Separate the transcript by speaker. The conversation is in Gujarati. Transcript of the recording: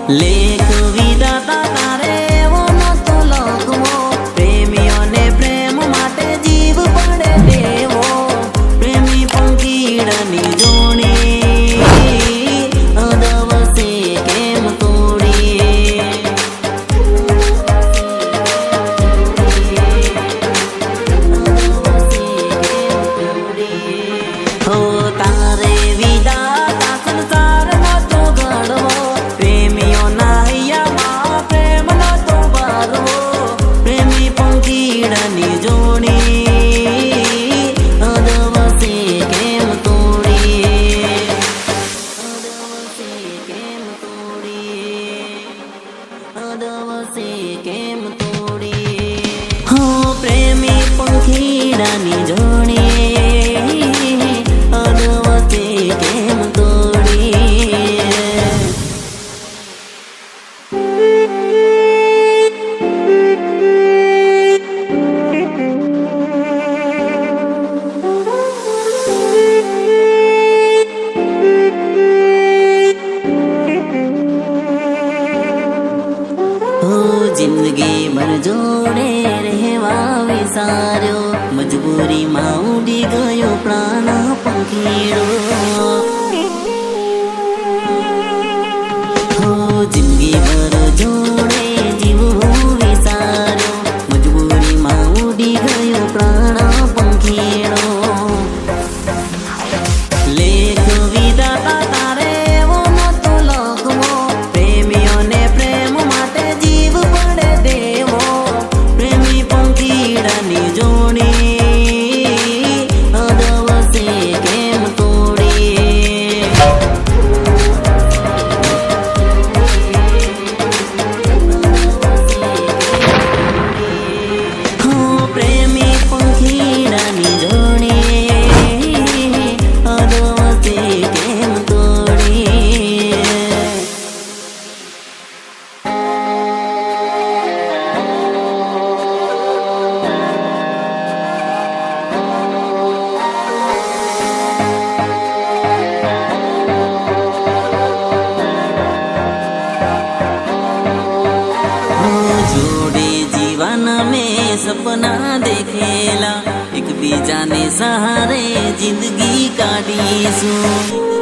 Speaker 1: લેખ વિધાતા તારે એવો નતો લખવો, પ્રેમીઓને પ્રેમ માટે જીવ પડે દેવો, પ્રેમી પંખીડાની જોડી અદવસે કેમ તોડી, હો તારે વિધાતા સંસાર નતો ઘડવો, પ્રેમીઓના હૈયામાં પ્રેમ નતો ભરવો, પ્રેમી પંખીડાની જોડી અદવસે કેમ તોડી, અદવસે કેમ તોડી, અદવસે કેમ તોડી, હો પ્રેમી પંખીડાની જોડી અદવસે કેમ તોડી. જિંદગી ભર જોડે રહેવા વિચાર્યો, મજબૂરીમાં ઉડી ગયો પ્રાણ પંખીડો, જિંદગી ભર જોડે જીવવું વિચાર્યો, મજબૂરીમાં ઉડી ગયો પ્રાણ પંખીડો, લેખ વિધાતા તારે એવો નતો લખવો, પ્રેમીઓને પ્રેમ માટે જીવ પડે દેવો, પ્રેમી પંખીડાની જોડી અદવસે કેમ તોડી, હો પ્રેમી પંખીડાની જોડી અદવસે કેમ તોડી. જોડે જીવાના મેં સપના દેખેલા, એકબીજાને સહારે જિંદગી કાઢીશું.